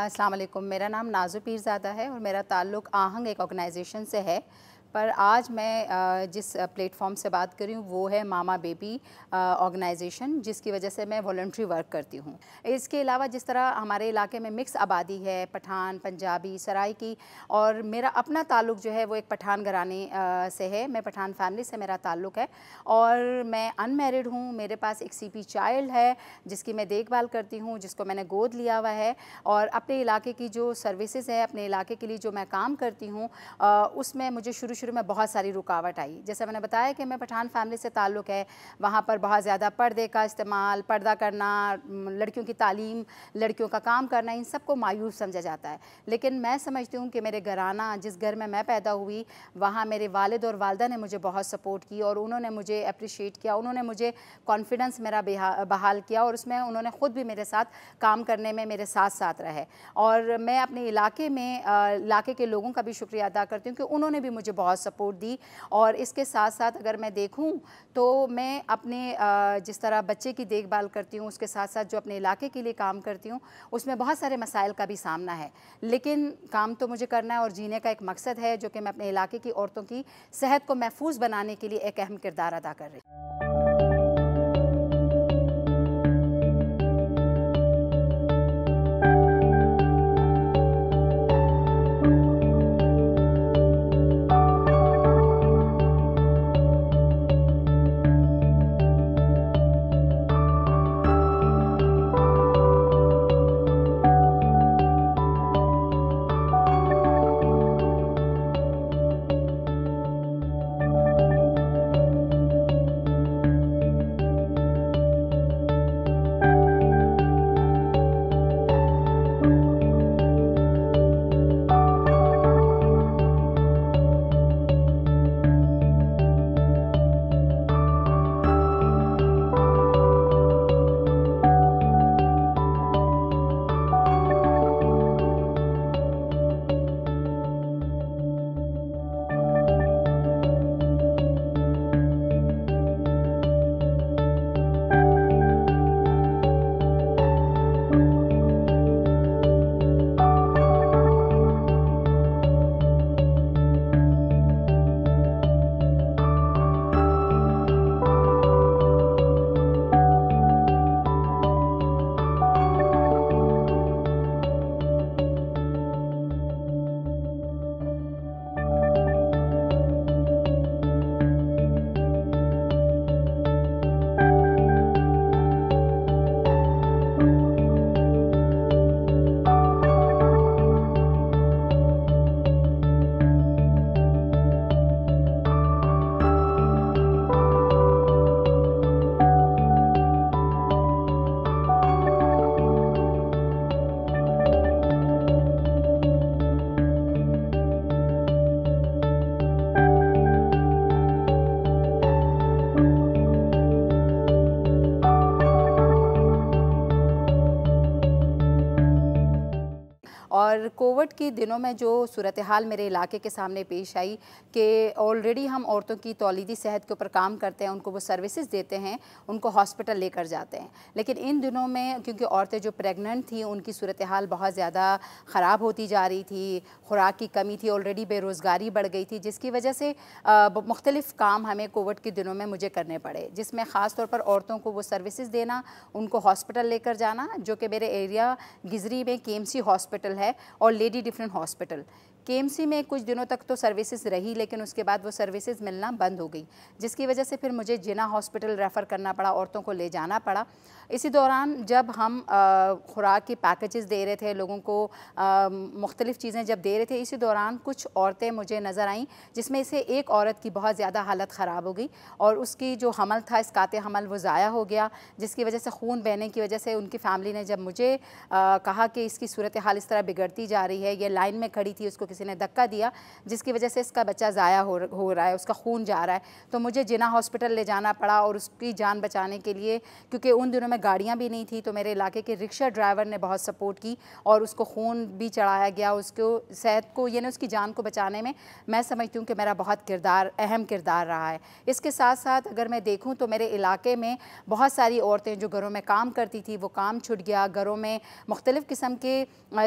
अस्सलाम वालेकुम। मेरा नाम नाज़ो पीरज़ादा है और मेरा ताल्लुक़ आहंग एक ऑर्गेनाइजेशन से है। पर आज मैं जिस प्लेटफॉर्म से बात कर रही हूँ वो है मामा बेबी ऑर्गेनाइजेशन, जिसकी वजह से मैं वॉलंटरी वर्क करती हूँ। इसके अलावा जिस तरह हमारे इलाके में मिक्स आबादी है, पठान, पंजाबी, सराइकी, और मेरा अपना ताल्लुक़ जो है वो एक पठान घराने से है। मैं पठान फैमिली से मेरा ताल्लुक़ है और मैं अनमैरिड हूँ। मेरे पास एक सीपी चाइल्ड है जिसकी मैं देखभाल करती हूँ, जिसको मैंने गोद लिया हुआ है। और अपने इलाके की जो सर्विसेज है, अपने इलाके के लिए जो मैं काम करती हूँ, उसमें मुझे शुरू में बहुत सारी रुकावट आई। जैसे मैंने बताया कि मैं पठान फैमिली से ताल्लुक़ है, वहाँ पर बहुत ज़्यादा पर्दे का इस्तेमाल, पर्दा करना, लड़कियों की तालीम, लड़कियों का काम करना, इन सबको मायूस समझा जाता है। लेकिन मैं समझती हूँ कि मेरे घराना, जिस घर में मैं पैदा हुई, वहाँ मेरे वालिद और वालदा ने मुझे बहुत सपोर्ट की और उन्होंने मुझे अप्रिशिएट किया, उन्होंने मुझे कॉन्फिडेंस मेरा बहाल किया और उसमें उन्होंने ख़ुद भी मेरे साथ काम करने में मेरे साथ साथ रहे। और मैं अपने इलाके में इलाके के लोगों का भी शुक्रिया अदा करती हूँ कि उन्होंने भी मुझे बहुत सपोर्ट दी। और इसके साथ साथ अगर मैं देखूं तो मैं अपने जिस तरह बच्चे की देखभाल करती हूँ, उसके साथ साथ जो अपने इलाके के लिए काम करती हूँ, उसमें बहुत सारे मसाइल का भी सामना है। लेकिन काम तो मुझे करना है और जीने का एक मकसद है जो कि मैं अपने इलाके की औरतों की सेहत को महफूज बनाने के लिए एक अहम किरदार अदा कर रही हूँ। और कोविड के दिनों में जो सूरत हाल मेरे इलाके के सामने पेश आई कि ऑलरेडी हम औरतों की तौलीदी सेहत के ऊपर काम करते हैं, उनको वो सर्विसेज देते हैं, उनको हॉस्पिटल लेकर जाते हैं। लेकिन इन दिनों में क्योंकि औरतें जो प्रेग्नेंट थी उनकी सूरत हाल बहुत ज़्यादा ख़राब होती जा रही थी, खुराक की कमी थी, ऑलरेडी बेरोज़गारी बढ़ गई थी, जिसकी वजह से मुख्तलिफ़ काम हमें कोविड के दिनों में मुझे करने पड़े, जिसमें ख़ास तौर पर औरतों को वो सर्विसेज देना, उनको हॉस्पिटल लेकर जाना, जो कि मेरे एरिया गिजरी में केएमसी हॉस्पिटल है और लेडी डिफरेंट हॉस्पिटल। केएमसी में कुछ दिनों तक तो सर्विसेज रही, लेकिन उसके बाद वो सर्विसेज मिलना बंद हो गई, जिसकी वजह से फिर मुझे जिना हॉस्पिटल रेफ़र करना पड़ा, औरतों को ले जाना पड़ा। इसी दौरान जब हम खुराक की पैकेजेस दे रहे थे लोगों को, मुख्तलिफ़ चीज़ें जब दे रहे थे, इसी दौरान कुछ औरतें मुझे नज़र आईं जिसमें से एक औरत की बहुत ज़्यादा हालत ख़राब हो गई और उसकी जो हमल था, इसकाते हमल, वो ज़ाया हो गया, जिसकी वजह से खून बहने की वजह से उनकी फ़ैमिली ने जब मुझे कहा कि इसकी सूरत हाल इस तरह बिगड़ती जा रही है, ये लाइन में खड़ी थी, उसको किसी ने धक्का दिया जिसकी वजह से इसका बच्चा ज़ाया हो रहा है, उसका खून जा रहा है। तो मुझे जिना हॉस्पिटल ले जाना पड़ा और उसकी जान बचाने के लिए, क्योंकि उन दिनों में गाड़ियाँ भी नहीं थी, तो मेरे इलाके के रिक्शा ड्राइवर ने बहुत सपोर्ट की और उसको खून भी चढ़ाया गया। उसको सेहत को यानी उसकी जान को बचाने में मैं समझती हूँ कि मेरा बहुत अहम किरदार रहा है। इसके साथ साथ अगर मैं देखूँ तो मेरे इलाके में बहुत सारी औरतें जो घरों में काम करती थी वो काम छूट गया। घरों में मुख्तलिफ़ किस्म के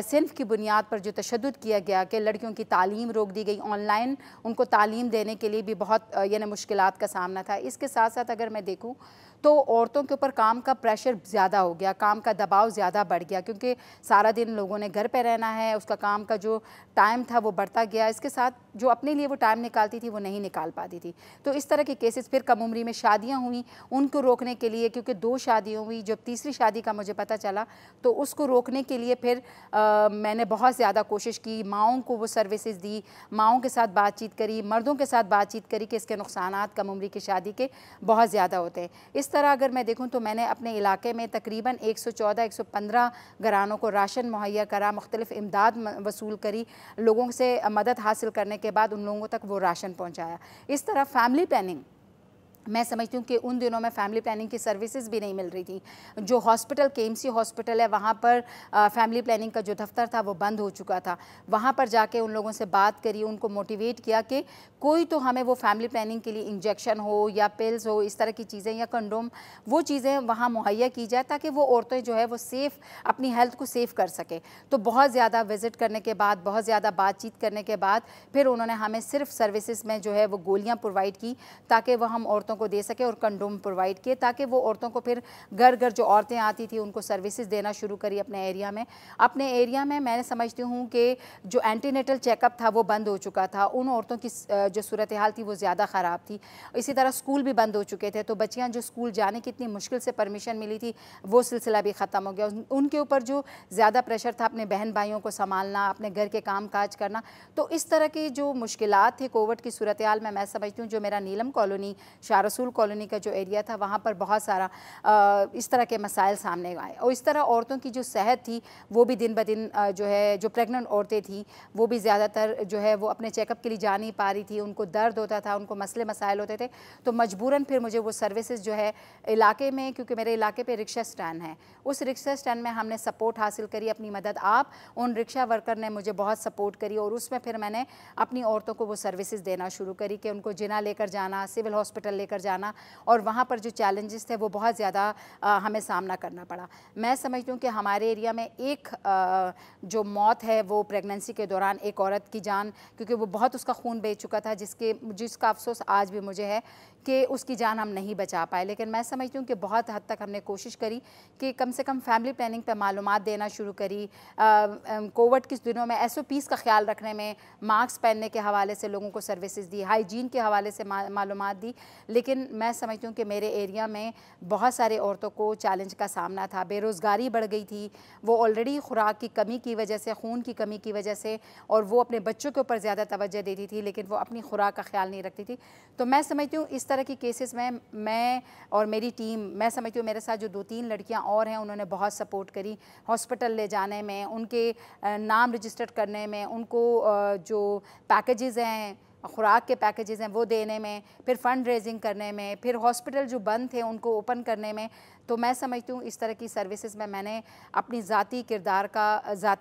सिन्फ की बुनियाद पर जो तशद्दुद किया गया कि लड़कियों की तालीम रोक दी गई, ऑनलाइन उनको तालीम देने के लिए भी बहुत यानी मुश्किलात का सामना था। इसके साथ साथ अगर मैं देखूँ तो औरतों के ऊपर काम का प्रेशर ज़्यादा हो गया, काम का दबाव ज़्यादा बढ़ गया, क्योंकि सारा दिन लोगों ने घर पे रहना है, उसका काम का जो टाइम था वो बढ़ता गया। इसके साथ जो अपने लिए वो टाइम निकालती थी वो नहीं निकाल पाती थी। तो इस तरह के केसेस फिर कम उम्री में शादियाँ हुई, उनको रोकने के लिए, क्योंकि 2 शादियाँ हुई, जब तीसरी शादी का मुझे पता चला तो उसको रोकने के लिए फिर मैंने बहुत ज़्यादा कोशिश की, माओं को वो सर्विसेज दी, माओं के साथ बातचीत करी, मर्दों के साथ बातचीत करी कि इसके नुकसानात कम उम्री की शादी के बहुत ज़्यादा होते हैं। इस तरह अगर मैं देखूं तो मैंने अपने इलाके में तकरीबन 114-115 घरानों को राशन मुहैया करा, मुख्तलिफ इमदाद वसूल करी, लोगों से मदद हासिल करने के बाद उन लोगों तक वो राशन पहुँचाया। इस तरह फैमिली प्लानिंग, मैं समझती हूँ कि उन दिनों में फैमिली प्लानिंग की सर्विसेज भी नहीं मिल रही थी। जो हॉस्पिटल KMC हॉस्पिटल है वहाँ पर फैमिली प्लानिंग का जो दफ्तर था वो बंद हो चुका था। वहाँ पर जाके उन लोगों से बात करी, उनको मोटिवेट किया कि कोई तो हमें वो फैमिली प्लानिंग के लिए इंजेक्शन हो या पिल्स हो, इस तरह की चीज़ें या कंडोम, वो चीज़ें वहाँ मुहैया की जाए ताकि वो औरतें जो है वो सेफ़ अपनी हेल्थ को सेफ़ कर सके। तो बहुत ज़्यादा विज़िट करने के बाद, बहुत ज़्यादा बातचीत करने के बाद फिर उन्होंने हमें सिर्फ सर्विसेज में जो है वो गोलियाँ प्रोवाइड की ताकि वह हम औरतों को दे सके और कंडोम प्रोवाइड किए ताकि वो औरतों को फिर घर घर जो औरतें आती थी उनको सर्विसेज देना शुरू करी अपने एरिया में। अपने एरिया में मैं समझती हूँ कि जो एंटीनेटल चेकअप था वो बंद हो चुका था, उन औरतों की जो सूरत हाल थी वो ज़्यादा ख़राब थी। इसी तरह स्कूल भी बंद हो चुके थे, तो बच्चियाँ जो स्कूल जाने की इतनी मुश्किल से परमिशन मिली थी वो सिलसिला भी ख़त्म हो गया। उनके ऊपर जो ज़्यादा प्रेशर था अपने बहन भाइयों को संभालना, अपने घर के काम काज करना, तो इस तरह की जो मुश्किलात थे कोविड की सूरत हाल में, मैं समझती हूँ जो मेरा नीलम कॉलोनी, शाह रसूल कॉलोनी का जो एरिया था वहाँ पर बहुत सारा इस तरह के मसाइल सामने आए। और इस तरह औरतों की जो सेहत थी वो भी दिन ब दिन जो है, जो प्रेग्नेंट औरतें थी वो भी ज़्यादातर जो है वो अपने चेकअप के लिए जा नहीं पा रही थी, उनको दर्द होता था, उनको मसले मसाइल होते थे। तो मजबूरन फिर मुझे वो सर्विसेज जो है इलाके में, क्योंकि मेरे इलाके पे रिक्शा स्टैंड है, उस रिक्शा स्टैंड में हमने सपोर्ट हासिल करी, अपनी मदद आप उन रिक्शा वर्कर ने मुझे बहुत सपोर्ट करी और उसमें फिर मैंने अपनी औरतों को वो सर्विसेज देना शुरू करी कि उनको जिना लेकर जाना, सिविल हॉस्पिटल लेकर जाना, और वहाँ पर जो चैलेंजेस थे वो बहुत ज़्यादा हमें सामना करना पड़ा। मैं समझती हूँ कि हमारे एरिया में एक जो मौत है वो प्रेगनेंसी के दौरान एक औरत की जान, क्योंकि वो बहुत उसका खून बेच चुका था, जिसका अफसोस आज भी मुझे है कि उसकी जान हम नहीं बचा पाए। लेकिन मैं समझती हूँ कि बहुत हद तक हमने कोशिश करी कि कम से कम फैमिली प्लानिंग पर मालूमात देना शुरू करी। कोविड के दिनों में SOPs का ख्याल रखने में, मास्क पहनने के हवाले से लोगों को सर्विसेज दी, हाइजीन के हवाले से मालूमात दी। लेकिन मैं समझती हूँ कि मेरे एरिया में बहुत सारे औरतों को चैलेंज का सामना था। बेरोज़गारी बढ़ गई थी, वो ऑलरेडी खुराक की कमी की वजह से, खून की कमी की वजह से, और वो अपने बच्चों के ऊपर ज़्यादा तवज्जो देती थी लेकिन वो अपनी खुराक का ख्याल नहीं रखती थी। तो मैं समझती हूँ इस तरह की केसेस में मैं और मेरी टीम, मैं समझती हूँ मेरे साथ जो 2-3 लड़कियाँ और हैं उन्होंने बहुत सपोर्ट करी, हॉस्पिटल ले जाने में, उनके नाम रजिस्टर्ड करने में, उनको जो पैकेजेज़ हैं, खुराक के पैकेजेस हैं वो देने में, फिर फ़ंड रेजिंग करने में, फिर हॉस्पिटल जो बंद थे उनको ओपन करने में। तो मैं समझती हूँ इस तरह की सर्विसेज में मैंने अपनी ज़ाती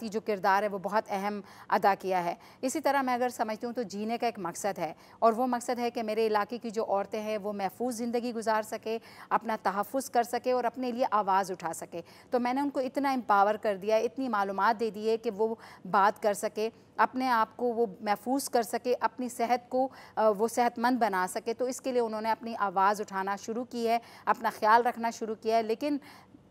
जो किरदार है वो बहुत अहम अदा किया है। इसी तरह मैं अगर समझती हूँ तो जीने का एक मकसद है, और वो मकसद है कि मेरे इलाके की जो औरतें हैं वो महफूज ज़िंदगी गुजार सके, अपना तहफ़्फ़ुज़ कर सके और अपने लिए आवाज़ उठा सके। तो मैंने उनको इतना एम्पावर कर दिया, इतनी मालूमात दे दी है कि वो बात कर सके, अपने आप को वो महफूज कर सके, अपनी सेहत को वो सेहतमंद बना सके। तो इसके लिए उन्होंने अपनी आवाज़ उठाना शुरू की है, अपना ख्याल रखना शुरू किया है। लेकिन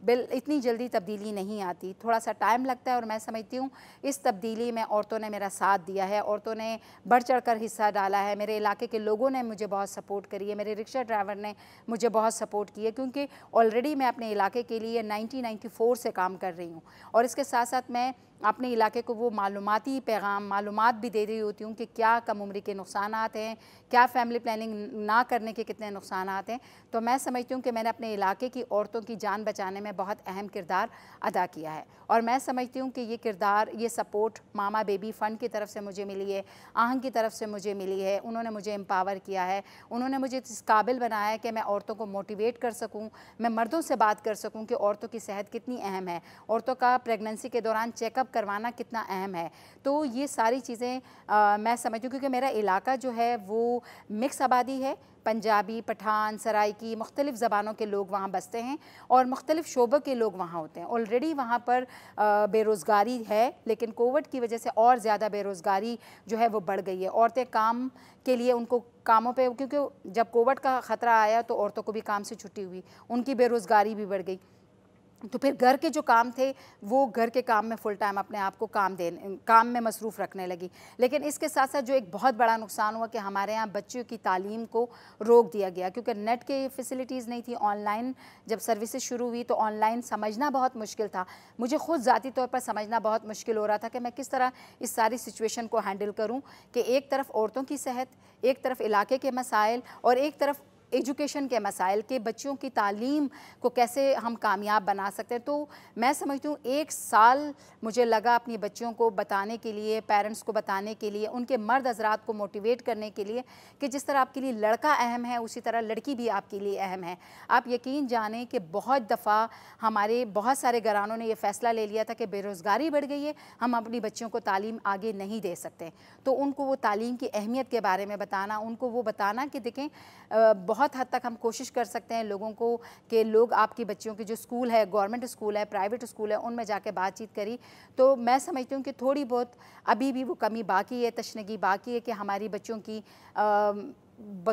इतनी जल्दी तब्दीली नहीं आती, थोड़ा सा टाइम लगता है, और मैं समझती हूँ इस तब्दीली में औरतों ने मेरा साथ दिया है, औरतों ने बढ़ चढ़ कर हिस्सा डाला है, मेरे इलाके के लोगों ने मुझे बहुत सपोर्ट करी है, मेरे रिक्शा ड्राइवर ने मुझे बहुत सपोर्ट की है, क्योंकि ऑलरेडी मैं अपने इलाके के लिए 1994 से काम कर रही हूँ। और इसके साथ साथ मैं अपने इलाके को वो मालूमाती पैगाम मालूमात भी दे रही होती हूँ कि क्या कम उम्री के नुकसानात हैं, क्या फ़ैमिली प्लानिंग ना करने के कितने नुकसानात हैं। तो मैं समझती हूँ कि मैंने अपने इलाके की औरतों की जान बचाने में बहुत अहम किरदार अदा किया है, और मैं समझती हूँ कि ये किरदार, ये सपोर्ट मामा बेबी फ़ंड की तरफ से मुझे मिली है, आहंग की तरफ से मुझे मिली है। उन्होंने मुझे एम्पावर किया है, उन्होंने मुझे इस काबिल बनाया है कि मैं औरतों को मोटिवेट कर सकूँ, मैं मर्दों से बात कर सकूँ कि औरतों की सेहत कितनी अहम है, औरतों का प्रेगनेंसी के दौरान चेकअप करवाना कितना अहम है। तो ये सारी चीज़ें मैं समझती हूँ, क्योंकि मेरा इलाका जो है वो मिक्स आबादी है, पंजाबी, पठान, सराइकी, मुख्तलिफ़ ज़बानों के लोग वहाँ बसते हैं और मुख्तलिफ़ शोबों के लोग वहाँ होते हैं। ऑलरेडी वहाँ पर बेरोज़गारी है, लेकिन कोविड की वजह से और ज़्यादा बेरोज़गारी जो है वो बढ़ गई है। औरतें काम के लिए, उनको कामों पे, क्योंकि जब कोविड का ख़तरा आया तो औरतों को भी काम से छुट्टी हुई, उनकी बेरोज़गारी भी बढ़ गई। तो फिर घर के जो काम थे वो घर के काम में फुल टाइम अपने आप को काम में मसरूफ़ रखने लगी। लेकिन इसके साथ साथ जो एक बहुत बड़ा नुकसान हुआ कि हमारे यहाँ बच्चों की तालीम को रोक दिया गया, क्योंकि नेट के फैसिलिटीज़ नहीं थी। ऑनलाइन जब सर्विसेज शुरू हुई तो ऑनलाइन समझना बहुत मुश्किल था। मुझे ख़ुद ज़ाती तौर पर समझना बहुत मुश्किल हो रहा था कि मैं किस तरह इस सारी सिचुएशन को हैंडल करूँ कि एक तरफ औरतों की सेहत, एक तरफ इलाके के मसाइल और एक तरफ एजुकेशन के मसाइल, के बच्चों की तालीम को कैसे हम कामयाब बना सकते हैं। तो मैं समझती हूँ 1 साल मुझे लगा अपनी बच्चियों को बताने के लिए, पेरेंट्स को बताने के लिए, उनके मर्द हज़रात को मोटिवेट करने के लिए कि जिस तरह आपके लिए लड़का अहम है उसी तरह लड़की भी आपके लिए अहम है। आप यकीन जानें कि बहुत दफ़ा हमारे बहुत सारे घरानों ने यह फ़ैसला ले लिया था कि बेरोज़गारी बढ़ गई है, हम अपनी बच्चियों को तालीम आगे नहीं दे सकते। तो उनको वो तालीम की अहमियत के बारे में बताना, उनको वो बताना कि देखें बहुत हद तक हम कोशिश कर सकते हैं लोगों को कि लोग आपकी बच्चियों की जो स्कूल है, गवर्नमेंट स्कूल है, प्राइवेट स्कूल है, उनमें जाके बातचीत करी। तो मैं समझती हूँ कि थोड़ी बहुत अभी भी वो कमी बाकी है, तशनगी बाकी है कि हमारी बच्चों की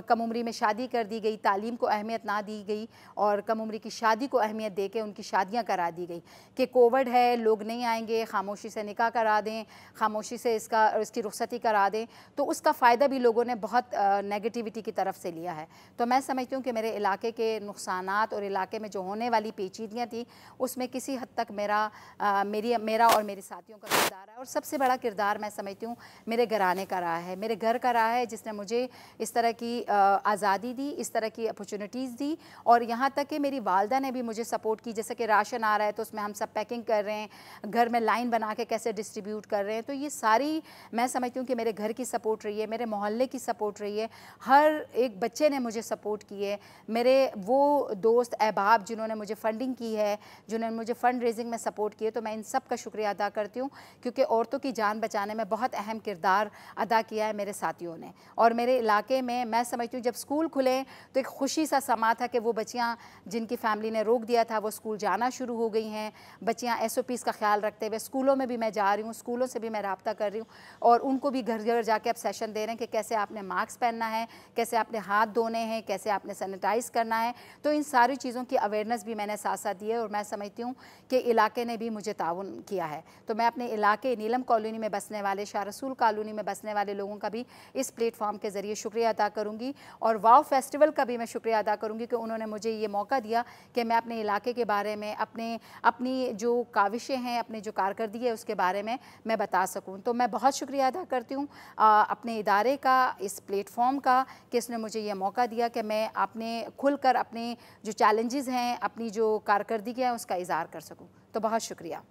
कम उम्री में शादी कर दी गई, तालीम को अहमियत ना दी गई और कम उम्री की शादी को अहमियत दे के उनकी शादियाँ करा दी गई कि कोविड है, लोग नहीं आएंगे, खामोशी से निकाह करा दें, खामोशी से इसकी रुखसती करा दें। तो उसका फ़ायदा भी लोगों ने बहुत नेगेटिविटी की तरफ से लिया है। तो मैं समझती हूँ कि मेरे इलाके के नुकसानात और इलाके में जो होने वाली पेचीदगियाँ थी उसमें किसी हद तक मेरा और मेरे साथियों का किरदार है। और सबसे बड़ा किरदार मैं समझती हूँ मेरे घराने का रहा है, मेरे घर का रहा है, जिसने मुझे इस तरह की आज़ादी दी, इस तरह की अपॉर्चुनिटीज़ दी। और यहाँ तक कि मेरी वालदा ने भी मुझे सपोर्ट की, जैसे कि राशन आ रहा है तो उसमें हम सब पैकिंग कर रहे हैं, घर में लाइन बना के कैसे डिस्ट्रीब्यूट कर रहे हैं। तो ये सारी मैं समझती हूँ कि मेरे घर की सपोर्ट रही है, मेरे मोहल्ले की सपोर्ट रही है, हर एक बच्चे ने मुझे सपोर्ट की है। मेरे वो दोस्त अहबाब जिन्होंने मुझे फ़ंडिंग की है, जिन्होंने मुझे फ़ंड रेजिंग में सपोर्ट की है, तो मैं इन सब का शुक्रिया अदा करती हूँ, क्योंकि औरतों की जान बचाने में बहुत अहम किरदार अदा किया है मेरे साथियों ने। और मेरे इलाके में मैं समझती हूँ जब स्कूल खुले तो एक खुशी सा समा था कि वो बच्चियाँ जिनकी फैमिली ने रोक दिया था वो स्कूल जाना शुरू हो गई हैं। बच्चियाँ SOPs का ख्याल रखते हुए स्कूलों में भी मैं जा रही हूँ, स्कूलों से भी मैं रब्ता कर रही हूँ और उनको भी घर घर जाके अब सेशन दे रहे हैं कि कैसे आपने मास्क पहनना है, कैसे आपने हाथ धोने हैं, कैसे आपने सैनिटाइज़ करना है। तो इन सारी चीज़ों की अवेयरनेस भी मैंने साथ साथ दी है और मैं समझती हूँ कि इलाके ने भी मुझे ताउन किया है। तो मैं अपने इलाके नीलम कॉलोनी में बसने वाले, शाह रसूल कॉलोनी में बसने वाले लोगों का भी इस प्लेटफॉर्म के ज़रिए शुक्रिया अदा करूँगी और वाव फेस्टिवल का भी मैं शुक्रिया अदा करूँगी कि उन्होंने मुझे ये मौका दिया कि मैं अपने इलाके के बारे में, अपनी जो काविशें हैं, अपनी जो कारकर्दगी है उसके बारे में मैं बता सकूँ। तो मैं बहुत शुक्रिया अदा करती हूँ अपने इदारे का, इस प्लेटफॉर्म का, कि इसने मुझे ये मौका दिया कि मैं खुलकर अपने जो चैलेंजेस हैं, अपनी जो कारकर्दगी है उसका इज़हार कर सकूँ। तो बहुत शुक्रिया।